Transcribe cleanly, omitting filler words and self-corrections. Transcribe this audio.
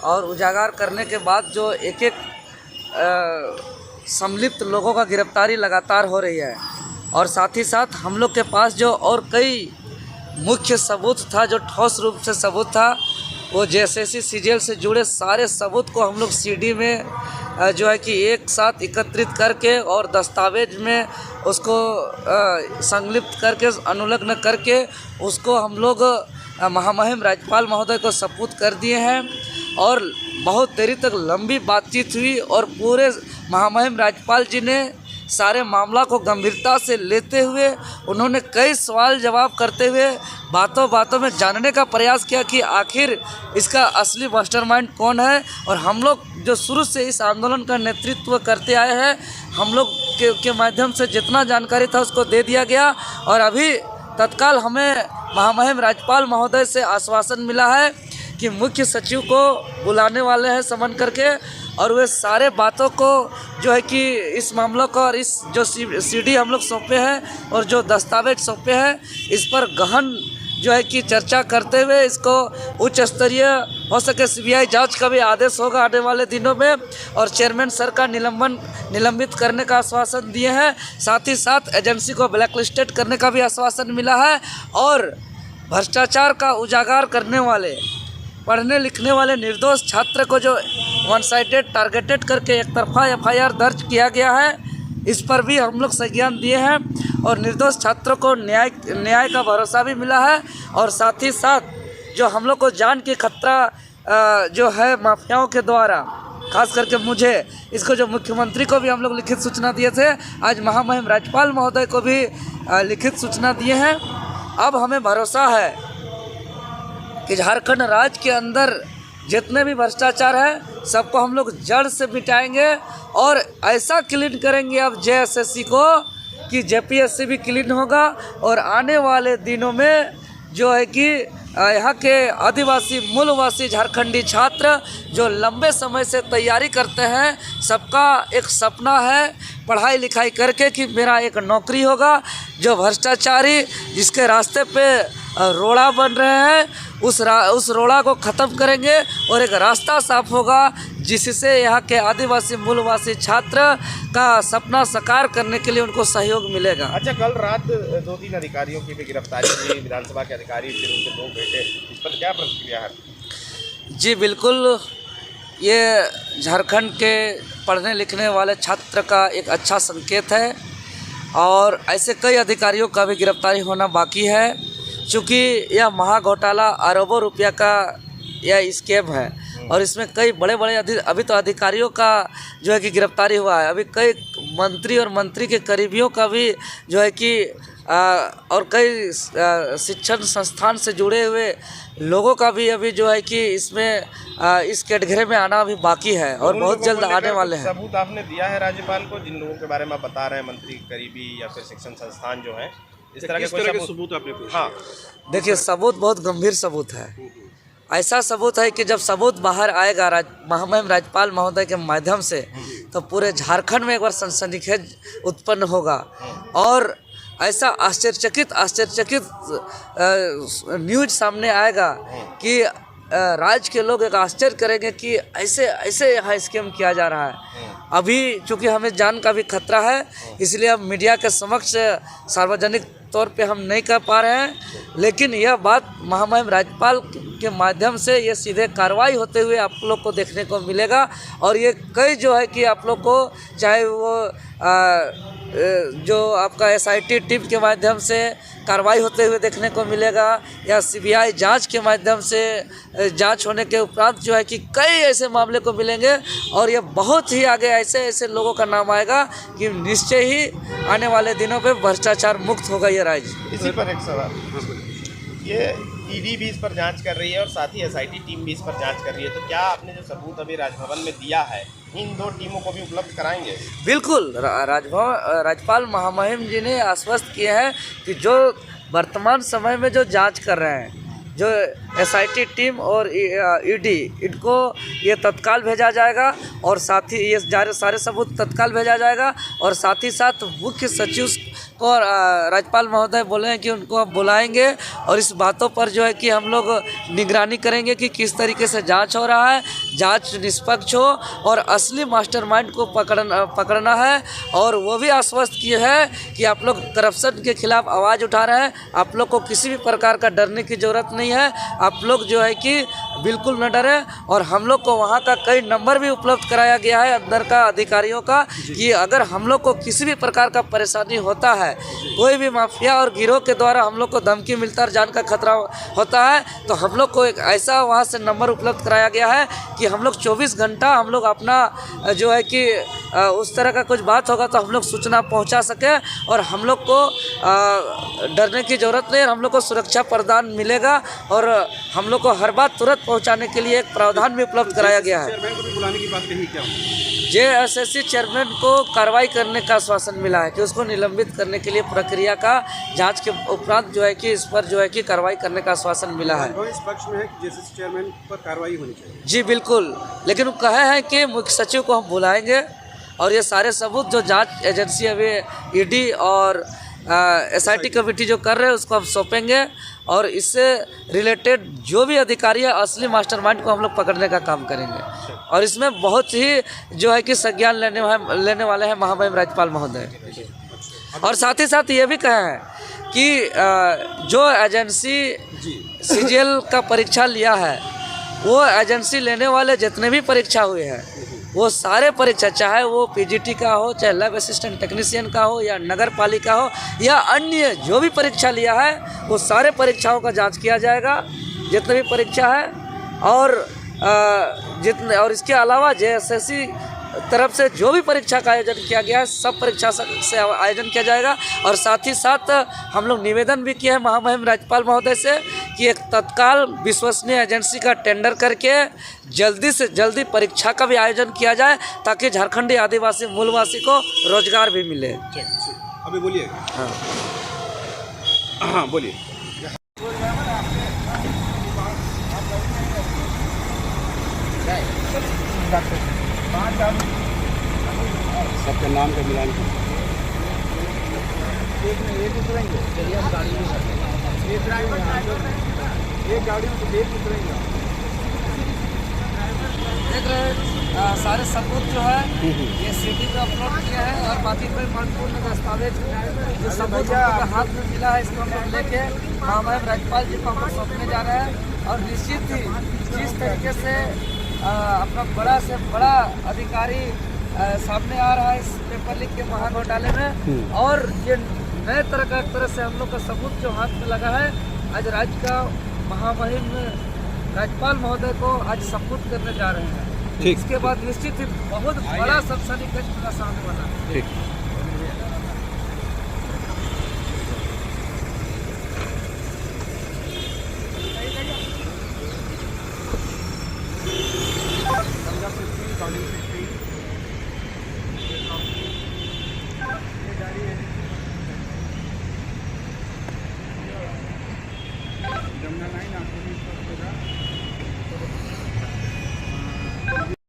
और उजागर करने के बाद जो एक एक संलिप्त लोगों का गिरफ्तारी लगातार हो रही है। और साथ ही साथ हम लोग के पास जो और कई मुख्य सबूत था, जो ठोस रूप से सबूत था, वो जेएसएससी सीजीएल से जुड़े सारे सबूत को हम लोग सीडी में जो है कि एक साथ एकत्रित करके और दस्तावेज में उसको संलिप्त करके अनुलग्न करके उसको हम लोग महामहिम राज्यपाल महोदय को सपुर्द कर दिए हैं। और बहुत देरी तक लंबी बातचीत हुई और पूरे महामहिम राज्यपाल जी ने सारे मामला को गंभीरता से लेते हुए उन्होंने कई सवाल जवाब करते हुए बातों बातों में जानने का प्रयास किया कि आखिर इसका असली मास्टरमाइंड कौन है। और हम लोग जो शुरू से इस आंदोलन का नेतृत्व करते आए हैं, हम लोग के माध्यम से जितना जानकारी था उसको दे दिया गया। और अभी तत्काल हमें महामहिम राज्यपाल महोदय से आश्वासन मिला है कि मुख्य सचिव को बुलाने वाले हैं समन करके, और वे सारे बातों को जो है कि इस मामलों को और इस जो सीडी हम लोग सौंपे हैं और जो दस्तावेज सौंपे हैं, इस पर गहन जो है कि चर्चा करते हुए इसको उच्च स्तरीय हो सके सीबीआई जांच का भी आदेश होगा आने वाले दिनों में। और चेयरमैन सर का निलंबित करने का आश्वासन दिए हैं। साथ ही साथ एजेंसी को ब्लैकलिस्टेड करने का भी आश्वासन मिला है। और भ्रष्टाचार का उजागर करने वाले, पढ़ने लिखने वाले निर्दोष छात्र को जो वन साइडेड टारगेटेड करके एक तरफा एफआईआर दर्ज किया गया है, इस पर भी हम लोग संज्ञान दिए हैं। और निर्दोष छात्रों को न्याय का भरोसा भी मिला है। और साथ ही साथ जो हम लोग को जान की खतरा जो है माफियाओं के द्वारा, खास करके मुझे, इसको जो मुख्यमंत्री को भी हम लोग लिखित सूचना दिए थे, आज महामहिम राज्यपाल महोदय को भी लिखित सूचना दिए हैं। अब हमें भरोसा है कि झारखंड राज्य के अंदर जितने भी भ्रष्टाचार है सबको हम लोग जड़ से मिटाएंगे और ऐसा क्लीन करेंगे अब जेएसएससी को कि जेपीएससी भी क्लीन होगा। और आने वाले दिनों में जो है कि यहाँ के आदिवासी मूलवासी झारखंडी छात्र जो लंबे समय से तैयारी करते हैं, सबका एक सपना है पढ़ाई लिखाई करके कि मेरा एक नौकरी होगा। जो भ्रष्टाचारी जिसके रास्ते पे रोड़ा बन रहे हैं, उस रोड़ा को ख़त्म करेंगे और एक रास्ता साफ होगा जिससे यहाँ के आदिवासी मूलवासी छात्र का सपना साकार करने के लिए उनको सहयोग मिलेगा। अच्छा, कल रात 2-3 अधिकारियों की भी गिरफ्तारी हुई, विधानसभा के अधिकारी फिर उनके 2 बेटे, इस पर क्या प्रतिक्रिया है? जी बिल्कुल, ये झारखंड के पढ़ने लिखने वाले छात्र का एक अच्छा संकेत है। और ऐसे कई अधिकारियों का भी गिरफ्तारी होना बाकी है, चूँकि यह महाघोटाला अरबों रुपया का यह स्कैम है। और इसमें कई बड़े बड़े अभी तो अधिकारियों का जो है कि गिरफ्तारी हुआ है, अभी कई मंत्री और मंत्री के करीबियों का भी जो है कि और कई शिक्षण संस्थान से जुड़े हुए लोगों का भी अभी जो है कि इसमें इस कैटगरी में आना अभी बाकी है और बहुत जल्द आने वाले हैं। सबूत आपने दिया है राज्यपाल को, जिन लोगों के बारे में बता रहे हैं, मंत्री करीबी या फिर शिक्षण संस्थान जो हैं, इस तरह के सबूत आपने? हाँ, देखिए, सबूत बहुत गंभीर सबूत है। ऐसा सबूत है कि जब सबूत बाहर आएगा महामहिम राज्यपाल महोदय के माध्यम से, तो पूरे झारखंड में एक बार सनसनीखेज उत्पन्न होगा। और ऐसा आश्चर्यचकित न्यूज सामने आएगा कि राज्य के लोग एक आश्चर्य करेंगे कि ऐसे यहाँ स्कैम किया जा रहा है। अभी चूँकि हमें जान का भी खतरा है, इसलिए अब मीडिया के समक्ष सार्वजनिक तौर पे हम नहीं कर पा रहे हैं, लेकिन यह बात महामहिम राज्यपाल के माध्यम से ये सीधे कार्रवाई होते हुए आप लोग को देखने को मिलेगा। और ये कई जो है कि आप लोग को, चाहे वो जो आपका एसआईटी टीम के माध्यम से कार्रवाई होते हुए देखने को मिलेगा, या सीबीआई जांच के माध्यम से जांच होने के उपरांत जो है कि कई ऐसे मामले को मिलेंगे। और ये बहुत ही आगे ऐसे लोगों का नाम आएगा कि निश्चय ही आने वाले दिनों पे भ्रष्टाचार मुक्त होगा ये राज्य। इसी पर एक सवाल, ये ईडी भी इस पर जांच कर रही है और साथ ही एसआईटी टीम भी इस पर जांच कर रही है, तो क्या आपने जो सबूत अभी राजभवन में दिया है, इन 2 टीमों को भी उपलब्ध कराएंगे? बिल्कुल, राज्यपाल महामहिम जी ने आश्वस्त किए हैं कि जो वर्तमान समय में जो जांच कर रहे हैं, जो एसआईटी टीम और ईडी, इनको ये तत्काल भेजा जाएगा और साथ ही ये सारे सबूत तत्काल भेजा जाएगा। और साथ ही साथ मुख्य सचिव को राज्यपाल महोदय बोले हैं कि उनको हम बुलाएंगे और इस बातों पर जो है कि हम लोग निगरानी करेंगे कि किस तरीके से जांच हो रहा है, जांच निष्पक्ष हो और असली मास्टरमाइंड को पकड़ना है। और वो भी आश्वस्त किए हैं कि आप लोग करप्शन के खिलाफ आवाज़ उठा रहे हैं, आप लोग को किसी भी प्रकार का डरने की ज़रूरत नहीं है, आप लोग जो है कि बिल्कुल न डरें। और हम लोग को वहाँ का कई नंबर भी उपलब्ध कराया गया है अंदर का अधिकारियों का कि अगर हम लोग को किसी भी प्रकार का परेशानी होता है, कोई भी माफिया और गिरोह के द्वारा हम लोग को धमकी मिलता है, जान का खतरा होता है, तो हम लोग को एक ऐसा वहाँ से नंबर उपलब्ध कराया गया है कि हम लोग 24 घंटा हम लोग अपना जो है कि उस तरह का कुछ बात होगा तो हम लोग सूचना पहुंचा सके और हम लोग को डरने की ज़रूरत नहीं है। हम लोग को सुरक्षा प्रदान मिलेगा और हम लोग को हर बात तुरंत पहुंचाने के लिए एक प्रावधान भी उपलब्ध कराया गया है। चेयरमैन को भी बुलाने की बात कही क्या? जेएसएससी चेयरमैन को कार्रवाई करने का आश्वासन मिला है कि उसको निलंबित करने के लिए प्रक्रिया का जांच के उपरांत जो है कि इस पर जो है कि कार्रवाई करने का आश्वासन मिला है। इस पक्ष में है कि जेएसएससी चेयरमैन पर कार्रवाई होनी चाहिए। जी बिल्कुल, लेकिन वो कहे हैं कि मुख्य सचिव को हम बुलाएंगे और ये सारे सबूत जो जांच एजेंसी अभी ईडी और एसआईटी कमेटी जो कर रहे हैं उसको हम सौंपेंगे और इससे रिलेटेड जो भी अधिकारी है असली मास्टरमाइंड को हम लोग पकड़ने का काम करेंगे। और इसमें बहुत ही जो है कि संज्ञान लेने वाले हैं महामहिम राज्यपाल महोदय। और साथ ही साथ ये भी कहे हैं कि जो एजेंसी सीजीएल का परीक्षा लिया है वो एजेंसी लेने वाले जितने भी परीक्षा हुए हैं वो सारे परीक्षा, चाहे वो पीजीटी का हो, चाहे लैब असिस्टेंट टेक्नीशियन का हो या नगर पालिका हो या अन्य जो भी परीक्षा लिया है वो सारे परीक्षाओं का जांच किया जाएगा जितने भी परीक्षा है। और इसके अलावा जेएसएससी तरफ से जो भी परीक्षा का आयोजन किया गया है सब परीक्षा से आयोजन किया जाएगा। और साथ ही साथ हम लोग निवेदन भी किए हैं महामहिम राज्यपाल महोदय से कि एक तत्काल विश्वसनीय एजेंसी का टेंडर करके जल्दी से जल्दी परीक्षा का भी आयोजन किया जाए ताकि झारखंडी आदिवासी मूलवासी को रोजगार भी मिले। अभी बोलिए। हाँ बोलिए। सबके नाम का मिलान एक गाड़ी में एक उतरेंगे। देख रहे हैं सारे सबूत जो है ये सीडी पे अपलोड किया है और बाकी कोई महत्वपूर्ण दस्तावेज जो सबूत के हाथ में मिला है इसको हम लोग लेके महामहिम राज्यपाल जी को हम लोग सौंपने जा रहे हैं। और निश्चित ही जिस तरीके से अपना बड़ा से बड़ा अधिकारी सामने आ रहा है इस पेपर लीक के महाघोटाले में और ये नए तरह से हम लोग का सबूत जो हाथ में लगा है आज राज्य का महामहिम राज्यपाल महोदय को आज सबूत करने जा रहे हैं। इसके बाद निश्चित ही बहुत बड़ा सनसनीखेज का सामने बना है। जमुना लाइन आपको